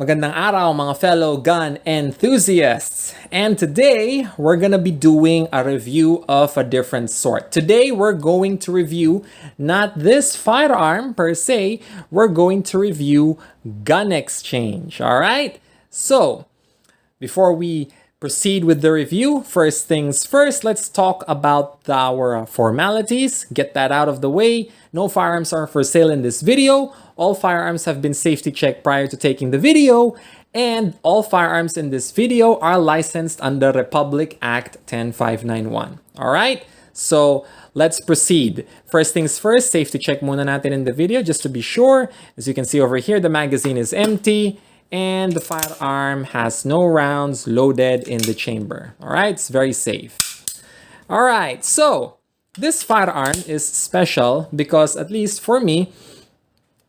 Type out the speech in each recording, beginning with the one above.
Magandang araw mga fellow gun enthusiasts! And today, we're gonna be doing a review of a different sort. Today, we're going to review not this firearm per se, we're going to review gun exchange, alright? So, before we proceed with the review, first things first, let's talk about our formalities. Get that out of the way. No firearms are for sale in this video. All firearms have been safety checked prior to taking the video. And all firearms in this video are licensed under Republic Act 10591. Alright? So, let's proceed. First things first, safety check muna natin in the video just to be sure. As you can see over here, the magazine is empty. And the firearm has no rounds loaded in the chamber. Alright, it's very safe. Alright, so this firearm is special because at least for me,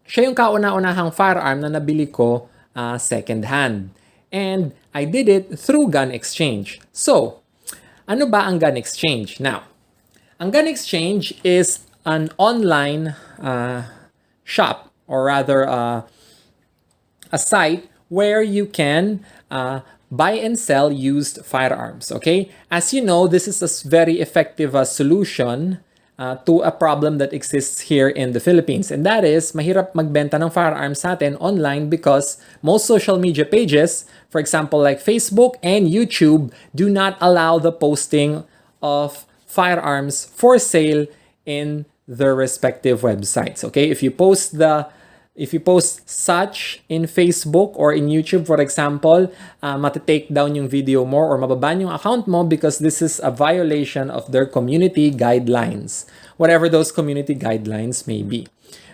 siya yung kauna-unahang firearm na nabili ko second hand. And I did it through gun exchange. So, ano ba ang gun exchange? Now, ang gun exchange is an online shop or rather a site where you can buy and sell used firearms, okay? As you know, this is a very effective solution to a problem that exists here in the Philippines. And that is, mahirap magbenta ng firearms sa atin online because most social media pages, for example, like Facebook and YouTube, do not allow the posting of firearms for sale in their respective websites, okay? If you post such in Facebook or in YouTube, for example, matitake down yung video mo or mababan yung account mo because this is a violation of their community guidelines, whatever those community guidelines may be.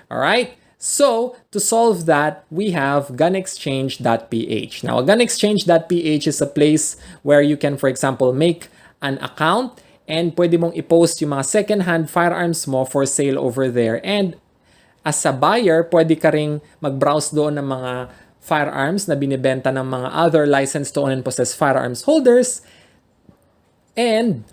Alright? So, to solve that, we have gunexchange.ph. Now, gunexchange.ph is a place where you can, for example, make an account and pwede mong i-post yung mga second-hand firearms mo for sale over there. And as a buyer, pwede ka ring mag-browse doon ng mga firearms na binibenta ng mga other licensed to own and possess firearms holders. And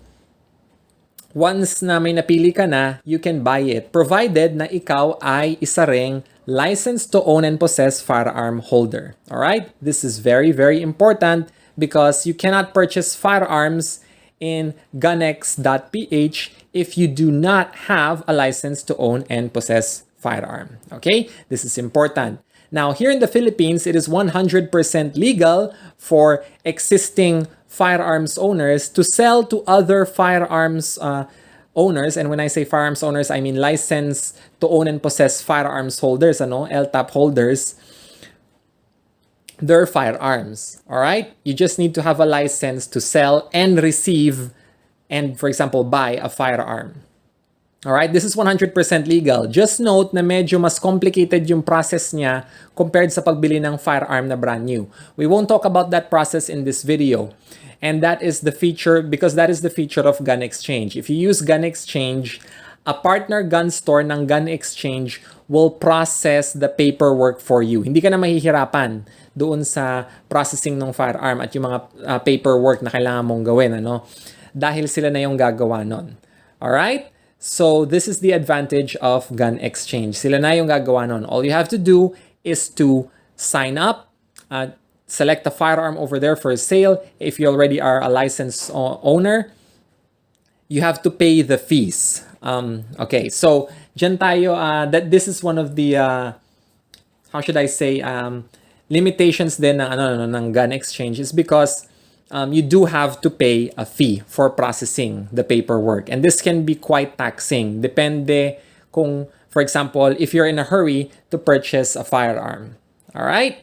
once na may napili ka na, you can buy it, provided na ikaw ay isa ring licensed to own and possess firearm holder. Alright? This is very, very important because you cannot purchase firearms in gunex.ph if you do not have a license to own and possess firearm. Okay? This is important. Now, here in the Philippines, it is 100% legal for existing firearms owners to sell to other firearms owners. And when I say firearms owners, I mean license to own and possess firearms holders, LTAP holders, their firearms. All right? You just need to have a license to sell and receive and, for example, buy a firearm. Alright, this is 100% legal. Just note na medyo mas complicated yung process niya compared sa pagbili ng firearm na brand new. We won't talk about that process in this video. And that is the feature, because that is the feature of gun exchange. If you use gun exchange, a partner gun store ng gun exchange will process the paperwork for you. Hindi ka na mahihirapan doon sa processing ng firearm at yung mga paperwork na kailangan mong gawin, dahil sila na yung gagawa nun. Alright? So, this is the advantage of gun exchange. Sila na yung gagawa nun. All you have to do is to sign up, select a firearm over there for sale. If you already are a licensed owner, you have to pay the fees. Okay, so, dyan tayo, this is one of the, how should I say, limitations din ng gun exchange is because you do have to pay a fee for processing the paperwork. And this can be quite taxing. Depende kung, for example, if you're in a hurry to purchase a firearm. Alright?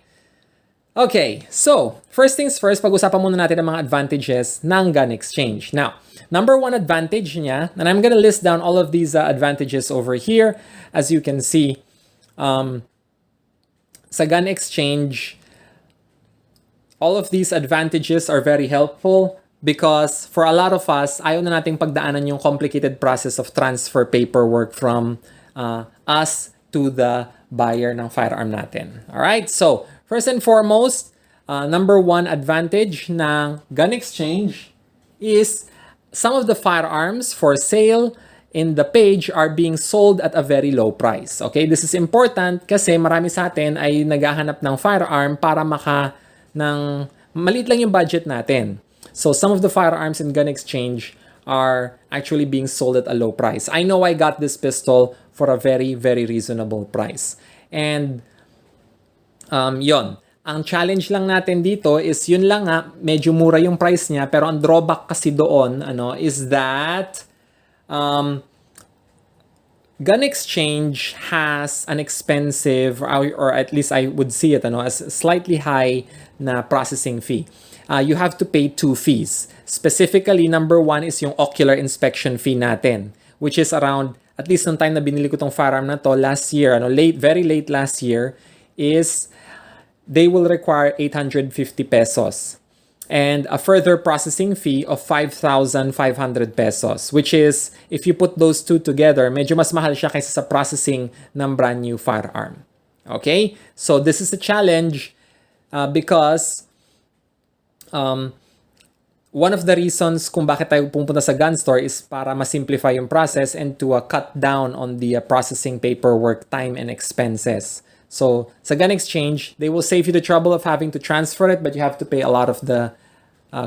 Okay, so, first things first, pag-usapan muna natin ang mga advantages ng gun exchange. Now, number one advantage niya, and I'm gonna list down all of these advantages over here. As you can see, sa gun exchange, all of these advantages are very helpful because for a lot of us, ayaw na nating pagdaanan yung complicated process of transfer paperwork from us to the buyer ng firearm natin. Alright? So, first and foremost, number one advantage ng gun exchange is some of the firearms for sale in the page are being sold at a very low price. Okay, this is important kasi marami sa atin ay naghahanap ng firearm para maliit lang yung budget natin. So some of the firearms in gun exchange are actually being sold at a low price. I know I got this pistol for a very, very reasonable price. And yon. Ang challenge lang natin dito is yun lang nga, medyo mura yung price niya, pero ang drawback kasi doon is that gun exchange has an expensive, or at least I would see it as slightly high na processing fee. You have to pay 2 fees. Specifically, number 1 is yung ocular inspection fee natin, which is around, at least nung time na binili ko tong firearm na to last year, very late last year, is they will require 850 pesos and a further processing fee of 5,500 pesos, which is, if you put those two together, medyo mas mahal siya kaysa sa processing ng brand new firearm. Okay? So this is a challenge because one of the reasons kung bakit tayo pupunta sa gun store is para ma-simplify yung process and to cut down on the processing paperwork time and expenses. So, sa gun exchange, they will save you the trouble of having to transfer it, but you have to pay a lot of the,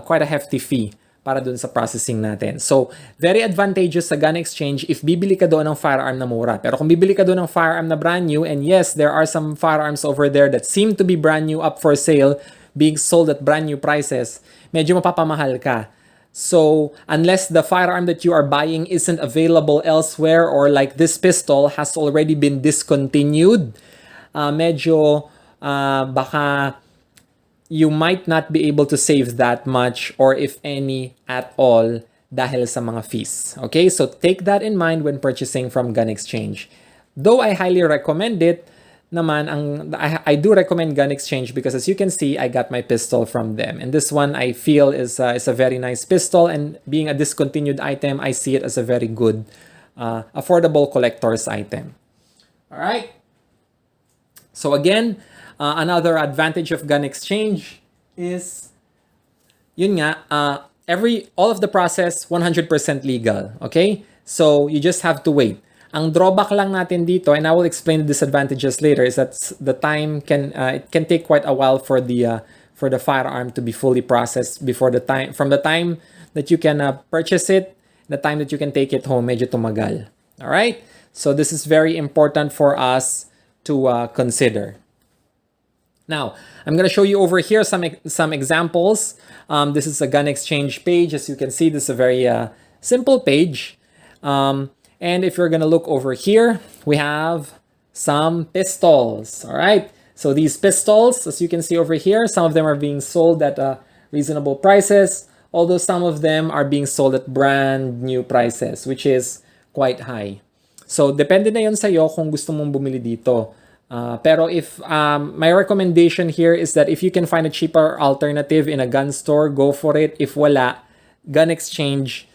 quite a hefty fee para dun sa processing natin. So, very advantageous sa gun exchange if bibili ka doon ng firearm na mura. Pero kung bibili ka doon ng firearm na brand new, and yes, there are some firearms over there that seem to be brand new up for sale, being sold at brand new prices, medyo mapapamahal ka. So, unless the firearm that you are buying isn't available elsewhere, or like this pistol has already been discontinued, medyo baka you might not be able to save that much or if any at all dahil sa mga fees. Okay, so take that in mind when purchasing from gun exchange. Though I highly recommend it, naman I do recommend gun exchange because as you can see, I got my pistol from them. And this one I feel is a very nice pistol, and being a discontinued item, I see it as a very good, affordable collector's item. All right. So again, another advantage of gun exchange is, yun nga, all of the process 100% legal. Okay? So you just have to wait. Ang drawback lang natin dito, and I will explain the disadvantages later, is that the time it can take quite a while for the firearm to be fully processed from the time that you can purchase it, the time that you can take it home, medyo tumagal. All right? So this is very important for us to consider. Now, I'm going to show you over here some examples. This is a gun exchange page. As you can see, this is a very simple page. And if you're going to look over here, we have some pistols. All right. So these pistols, as you can see over here, some of them are being sold at reasonable prices, although some of them are being sold at brand new prices, which is quite high. So, depende na yun sa'yo kung gusto mong bumili dito. Pero if my recommendation here is that if you can find a cheaper alternative in a gun store, go for it. If wala, gun exchange,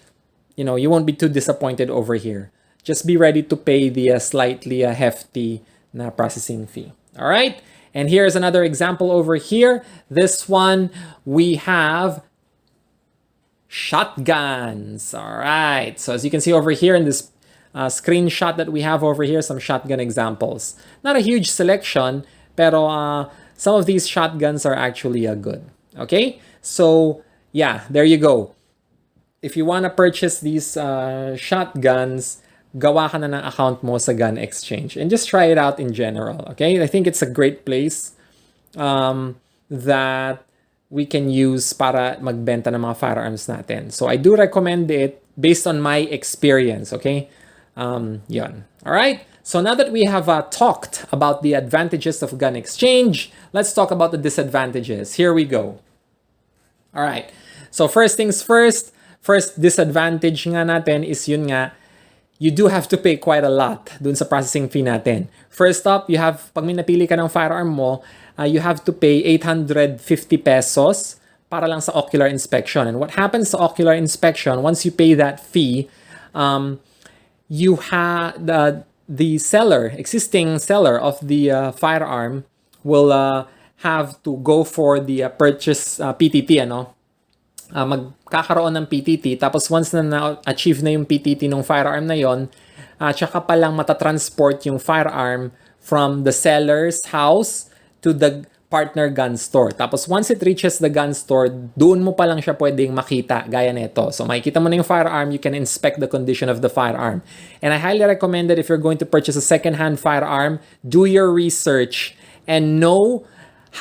you won't be too disappointed over here. Just be ready to pay the slightly hefty na processing fee. All right? And here's another example over here. This one, we have shotguns. All right. So as you can see over here in this screenshot that we have over here, some shotgun examples. Not a huge selection, pero some of these shotguns are actually good. Okay? So, yeah, there you go. If you want to purchase these shotguns, gawa ka na ng account mo sa gun exchange. And just try it out in general. Okay? I think it's a great place that we can use para magbenta ng mga firearms natin. So, I do recommend it based on my experience. Okay? Yun. All right. So now that we have talked about the advantages of gun exchange, let's talk about the disadvantages. Here we go. All right. So first things first disadvantage nga natin is yun nga, you do have to pay quite a lot dun sa processing fee natin. First up, pag may napili ka ng firearm mo, you have to pay 850 pesos para lang sa ocular inspection. And what happens sa ocular inspection, once you pay that fee, you have the existing seller of the firearm will have to go for the purchase PTT, magkakaroon ng PTT, tapos once na na-achieve na yung PTT ng firearm na yon, tsaka pa lang matatransport yung firearm from the seller's house to the partner gun store. Tapos once it reaches the gun store, doon mo pa lang siya pwedeng makita, gaya nito. So makikita mo na yung firearm, you can inspect the condition of the firearm. And I highly recommend that if you're going to purchase a second-hand firearm, do your research and know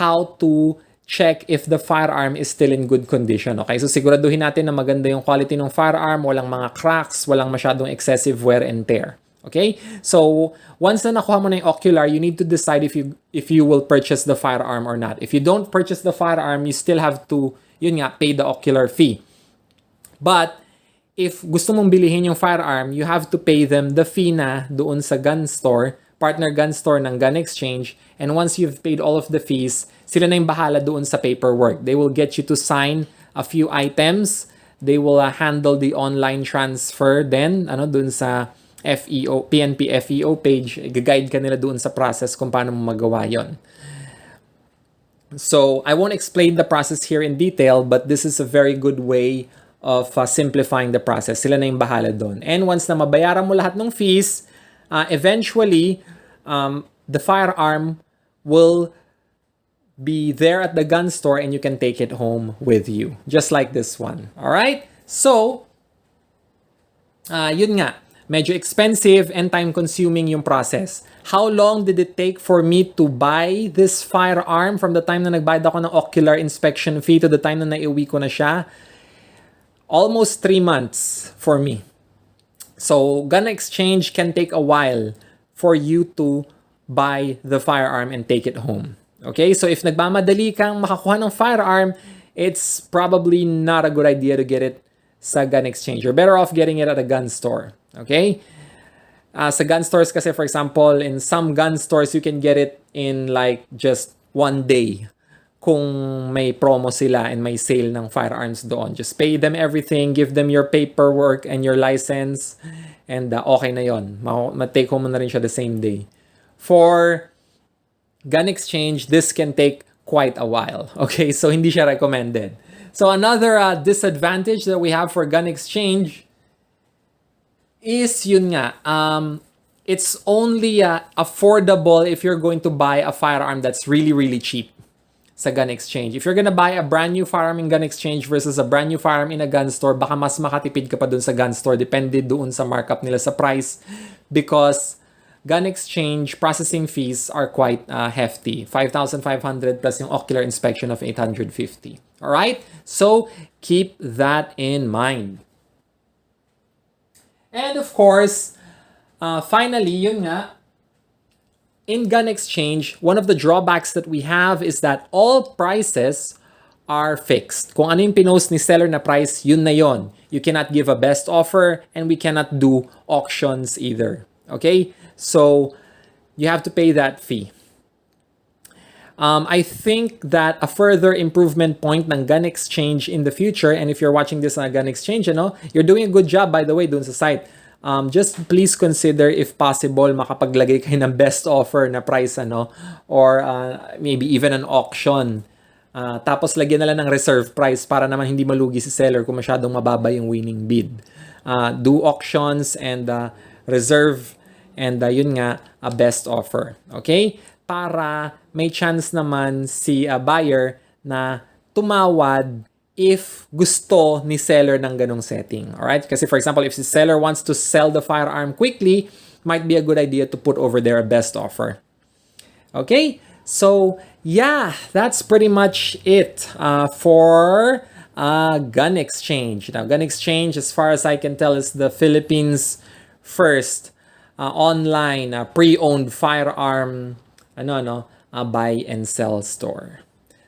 how to check if the firearm is still in good condition. Okay, so siguraduhin natin na maganda yung quality ng firearm, walang mga cracks, walang masyadong excessive wear and tear. Okay? So, once na nakuha mo na yung ocular, you need to decide if you will purchase the firearm or not. If you don't purchase the firearm, you still have to, yun nga, pay the ocular fee. But, if gusto mong bilihin yung firearm, you have to pay them the fee na doon sa gun store, partner gun store ng gun exchange, and once you've paid all of the fees, sila na yung bahala doon sa paperwork. They will get you to sign a few items. They will handle the online transfer then, doon sa PNP FEO page, guide ka nila doon sa process kung paano mo magawa yon. So, I won't explain the process here in detail, but this is a very good way of simplifying the process. Sila na yung bahala doon. And once na mabayaran mo lahat ng fees, eventually, the firearm will be there at the gun store and you can take it home with you. Just like this one. Alright? So, yun nga. Medyo expensive and time-consuming yung process. How long did it take for me to buy this firearm from the time na nagbayad ako ng ocular inspection fee to the time na naiuwi ko na siya? Almost 3 months for me. So, gun exchange can take a while for you to buy the firearm and take it home. Okay? So, if nagmamadali kang makakuha ng firearm, it's probably not a good idea to get it sa gun exchange. You're better off getting it at a gun store. Okay? Sa gun stores kasi, for example, in some gun stores, you can get it in like just 1 day kung may promo sila and may sale ng firearms doon. Just pay them everything, give them your paperwork and your license, and okay na yon. Ma-take home mo na rin siya the same day. For gun exchange, this can take quite a while. Okay? So, hindi siya recommended. So, another disadvantage that we have for gun exchange is yun nga, it's only affordable if you're going to buy a firearm that's really, really cheap sa gun exchange. If you're gonna buy a brand new firearm in gun exchange versus a brand new firearm in a gun store, baka mas makatipid ka pa dun sa gun store. Depende doon sa markup nila sa price because gun exchange processing fees are quite hefty. 5,500 plus yung ocular inspection of 850. Alright? So, keep that in mind. And of course, finally, yun nga, in gun exchange, one of the drawbacks that we have is that all prices are fixed. Kung ano yung pinost ni seller na price, yun na yun. You cannot give a best offer and we cannot do auctions either. Okay? So, you have to pay that fee. I think that a further improvement point ng gun exchange in the future, and if you're watching this on a gun exchange, you're doing a good job, by the way, dun sa site. Just please consider, if possible, makapaglagay kayo ng best offer na price, or maybe even an auction. Tapos lagyan na lang ng reserve price para naman hindi malugi si seller kung masyadong mababa yung winning bid. Do auctions and reserve and yun nga, a best offer. Okay? Para may chance naman si buyer na tumawad if gusto ni seller ng ganong setting. Alright? Kasi for example, if the seller wants to sell the firearm quickly, might be a good idea to put over there a best offer. Okay? So, yeah, that's pretty much it for gun exchange. Now, gun exchange, as far as I can tell, is the Philippines' first online pre-owned firearm buy and sell store.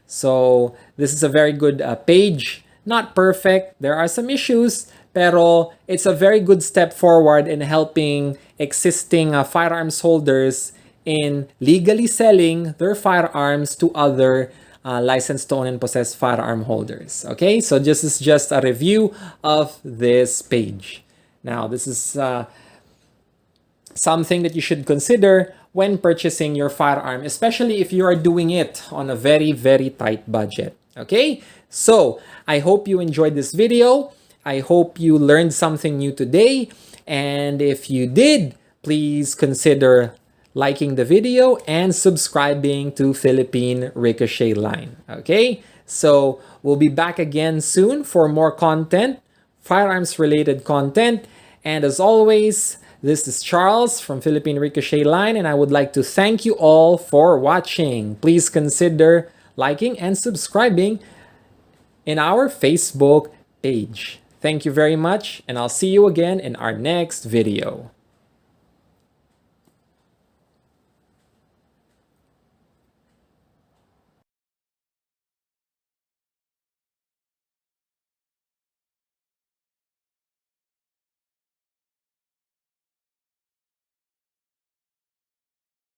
So, this is a very good page. Not perfect. There are some issues, pero it's a very good step forward in helping existing firearms holders in legally selling their firearms to other licensed to own and possess firearm holders. Okay, so this is just a review of this page. Now, this is something that you should consider when purchasing your firearm, especially if you are doing it on a very, very tight budget. Okay, so I hope you enjoyed this video. I hope you learned something new today. And if you did, please consider liking the video and subscribing to Philippine Ricochet Line. Okay, so we'll be back again soon for more content, firearms related content. And as always, this is Charles from Philippine Ricochet Line, and I would like to thank you all for watching. Please consider liking and subscribing in our Facebook page. Thank you very much, and I'll see you again in our next video.